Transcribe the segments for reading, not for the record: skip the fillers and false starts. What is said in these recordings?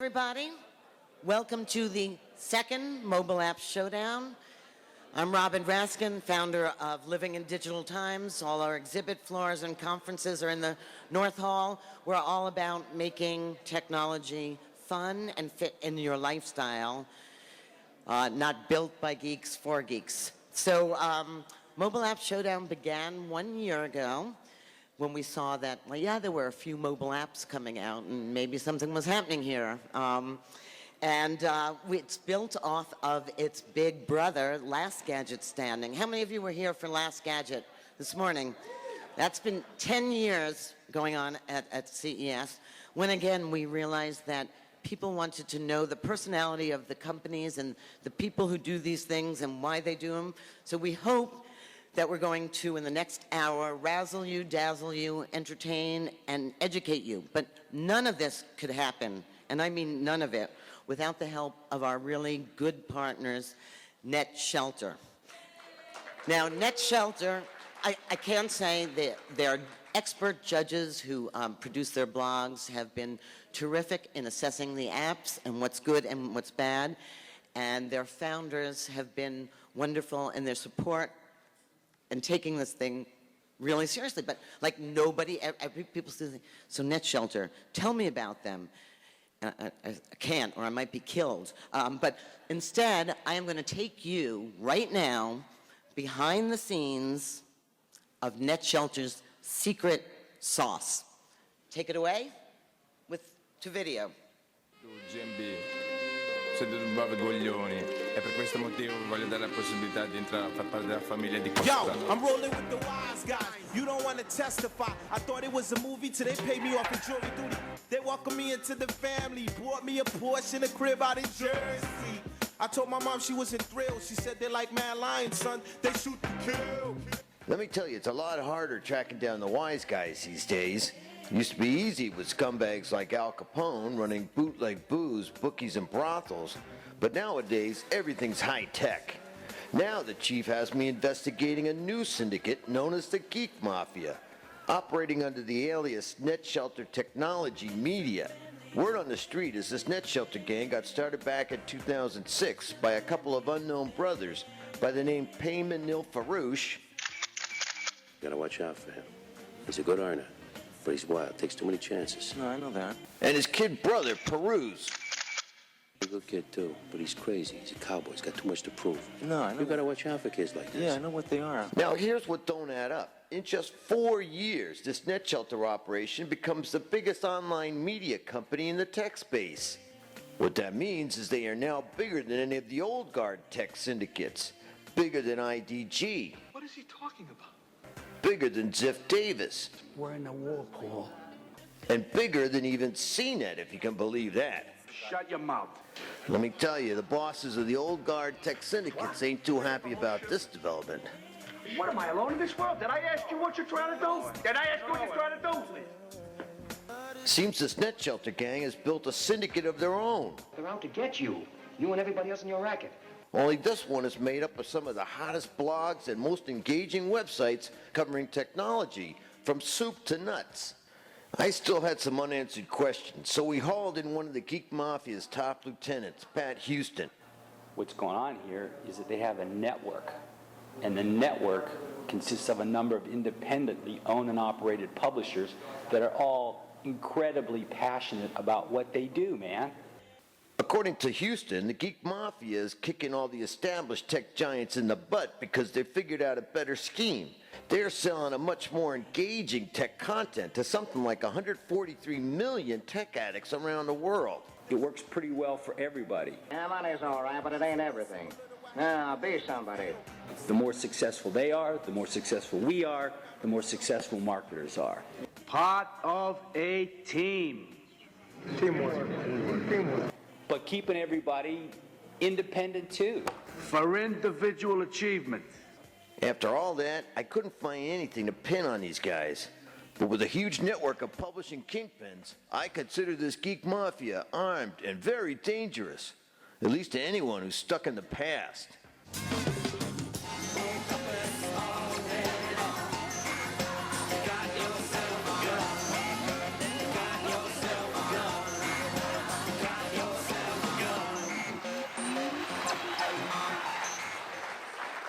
Everybody, welcome to the second Mobile App Showdown. I'm Robin Raskin, founder of Living in Digital Times. All our exhibit floors and conferences are in the North Hall. We're all about making technology fun and fit in your lifestyle, not built by geeks for geeks. So Mobile App Showdown began 1 year ago when we saw that, well, yeah, there were a few mobile apps coming out and maybe something was happening here. It's built off of its big brother, Last Gadget Standing. How many of you were here for Last Gadget this morning? That's been 10 years going on at CES, when again we realized that people wanted to know the personality of the companies and the people who do these things and why they do them. So we hope that we're going to, in the next hour, razzle you, dazzle you, entertain, and educate you. But none of this could happen, and I mean none of it, without the help of our really good partners, Net Shelter. Now, Net Shelter, I can say that their expert judges who produce their blogs have been terrific in assessing the apps and what's good and what's bad, and their founders have been wonderful in their support and taking this thing really seriously. But like nobody, people say, so Net Shelter, tell me about them. I can't, or I might be killed. But instead, I am going to take you right now behind the scenes of Net Shelter's secret sauce. Take it away to video. GMB, siete due coglioni. E per questo motivo voglio dare la possibilità di entrare a far parte della famiglia di Costa. Yo, I'm rolling with the wise guys. You don't want to testify. I thought it was a movie till they paid me off in jury duty. They welcomed me into the family, bought me a Porsche and a crib out in Jersey. I told my mom she wasn't thrilled. She said they like Mad Lions, son. They shoot to kill. Let me tell you, it's a lot harder tracking down the wise guys these days. It used to be easy with scumbags like Al Capone running bootleg booze, bookies, and brothels. But nowadays, everything's high-tech. Now the chief has me investigating a new syndicate known as the Geek Mafia, operating under the alias Net Shelter Technology Media. Word on the street is this Net Shelter gang got started back in 2006 by a couple of unknown brothers by the name Payman Nil Farouche. You gotta watch out for him. He's a good earner, but he's wild, takes too many chances. No, I know that. And his kid brother, Peruse. He's a good kid too, but he's crazy. He's a cowboy, he's got too much to prove. No, I know. You gotta watch out for kids like this. Yeah, I know what they are. Now here's what don't add up. In just 4 years, this Net Shelter operation becomes the biggest online media company in the tech space. What that means is they are now bigger than any of the old guard tech syndicates. Bigger than IDG. What is he talking about? Bigger than Ziff Davis. We're in a war, Paul. And bigger than even CNET, if you can believe that. Shut your mouth. Let me tell you, the bosses of the old guard tech syndicates ain't too happy about this development. What, am I alone in this world? Did I ask you what you're trying to do? Did I ask you what you're trying to do? Seems this Net Shelter gang has built a syndicate of their own. They're out to get you. You and everybody else in your racket. Only this one is made up of some of the hottest blogs and most engaging websites covering technology, from soup to nuts. I still had some unanswered questions, so we hauled in one of the Geek Mafia's top lieutenants, Pat Houston. What's going on here is that they have a network, and the network consists of a number of independently owned and operated publishers that are all incredibly passionate about what they do, man. According to Houston, the Geek Mafia is kicking all the established tech giants in the butt because they figured out a better scheme. They're selling a much more engaging tech content to something like 143 million tech addicts around the world. It works pretty well for everybody. Yeah, money's all right, but it ain't everything. Now, be somebody. The more successful they are, the more successful we are, the more successful marketers are. Part of a team. Teamwork. Teamwork. But keeping everybody independent too. For individual achievement. After all that, I couldn't find anything to pin on these guys. But with a huge network of publishing kingpins, I consider this Geek Mafia armed and very dangerous. At least to anyone who's stuck in the past.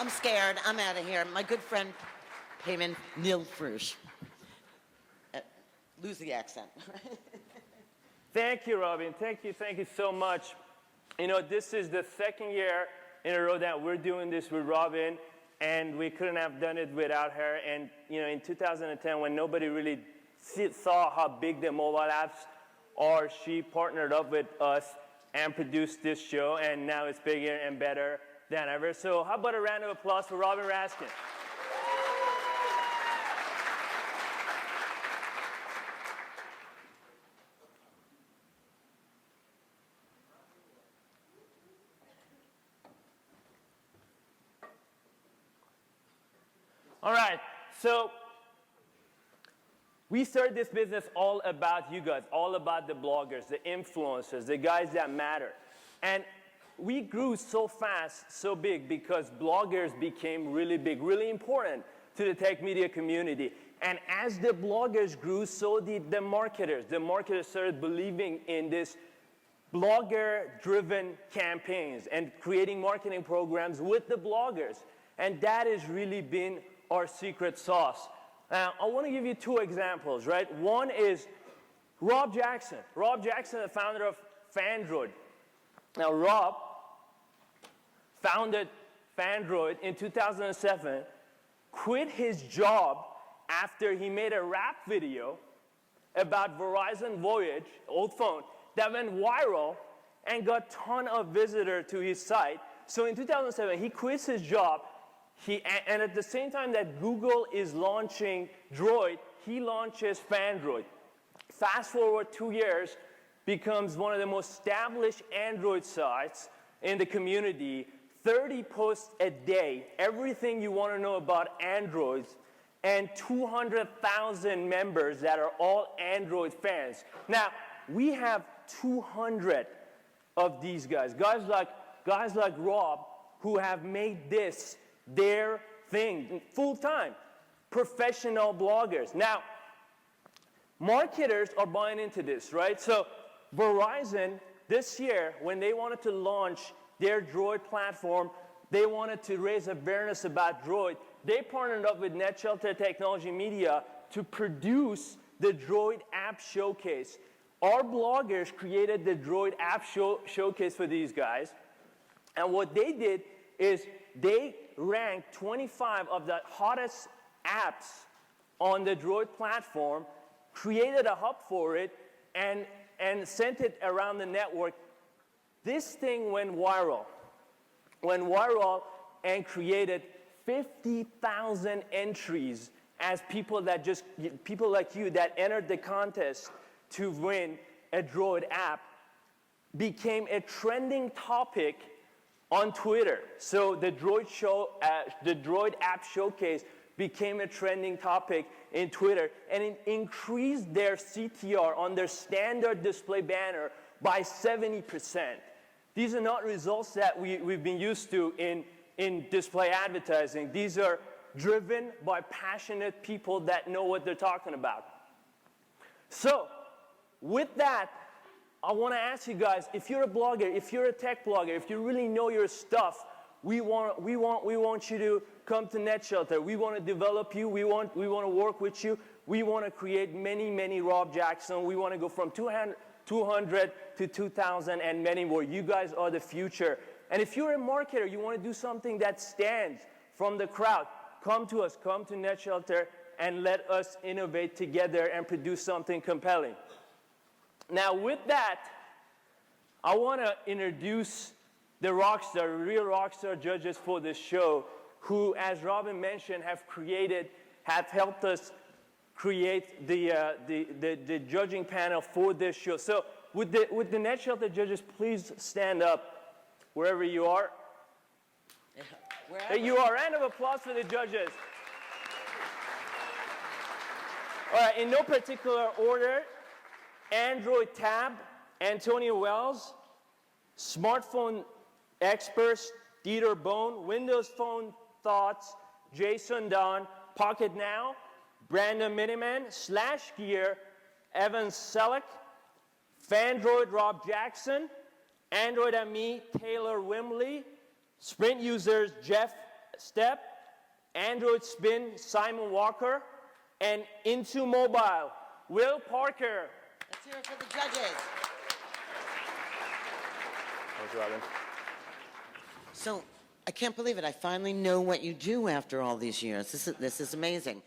I'm scared. I'm out of here. My good friend, Payman Nilfrush. Lose the accent. Thank you, Robin. Thank you so much. You know, this is the second year in a row that we're doing this with Robin, and we couldn't have done it without her. And, you know, in 2010, when nobody really saw how big the mobile apps are, she partnered up with us and produced this show, and now it's bigger and better than ever. So how about a round of applause for Robin Raskin? All right, so we started this business all about you guys, all about the bloggers, the influencers, the guys that matter. And we grew so fast, so big, because bloggers became really big, really important to the tech media community. And as the bloggers grew, so did the marketers. The marketers started believing in this blogger-driven campaigns and creating marketing programs with the bloggers. And that has really been our secret sauce. Now, I want to give you two examples, right? One is Rob Jackson. Rob Jackson, the founder of Fandroid. Now, Rob founded Fandroid in 2007, quit his job after he made a rap video about Verizon Voyage, old phone, that went viral and got a ton of visitors to his site. So in 2007, he quits his job. And at the same time that Google is launching Droid, he launches Fandroid. Fast forward 2 years, becomes one of the most established Android sites in the community. 30 posts a day, everything you want to know about Androids, and 200,000 members that are all Android fans. Now, we have 200 of these guys like Rob, who have made this their thing, full-time, professional bloggers. Now, marketers are buying into this, right? So Verizon, this year, when they wanted to launch their Droid platform, they wanted to raise awareness about Droid. They partnered up with NetShelter Technology Media to produce the Droid app showcase. Our bloggers created the Droid app showcase for these guys. And what they did is they ranked 25 of the hottest apps on the Droid platform, created a hub for it, and sent it around the network. This thing went viral and created 50,000 entries as people like you that entered the contest to win a Droid app, became a trending topic on Twitter. So the Droid app showcase became a trending topic in Twitter, and it increased their CTR on their standard display banner by 70%. These are not results that we've been used to in display advertising. These are driven by passionate people that know what they're talking about. So, with that, I want to ask you guys, if you're a blogger, if you're a tech blogger, if you really know your stuff, we want you to come to NetShelter. We want to develop you. We want to work with you. We want to create many Rob Jackson. We want to go from 200 to 2,000 and many more. You guys are the future. And if you're a marketer, you want to do something that stands from the crowd, come to us, come to NetShelter, and let us innovate together and produce something compelling. Now, with that, I want to introduce the real rockstar judges for this show, who, as Robin mentioned, have helped us create the judging panel for this show. So, would the NetShelter judges please stand up wherever you are? Wherever you are. Round of applause for the judges. All right, in no particular order. Android Tab, Antonio Wells. Smartphone Experts, Dieter Bone. Windows Phone Thoughts, Jason Don. Pocket Now, Brandon Miniman. Slash Gear, Evan Selleck. Fandroid, Rob Jackson. Android and Me, Taylor Wimley. Sprint Users, Jeff Step, Android Spin, Simon Walker, and Into Mobile, Will Parker. Let's hear it for the judges. Thanks, Robin. So I can't believe it. I finally know what you do after all these years. This is amazing.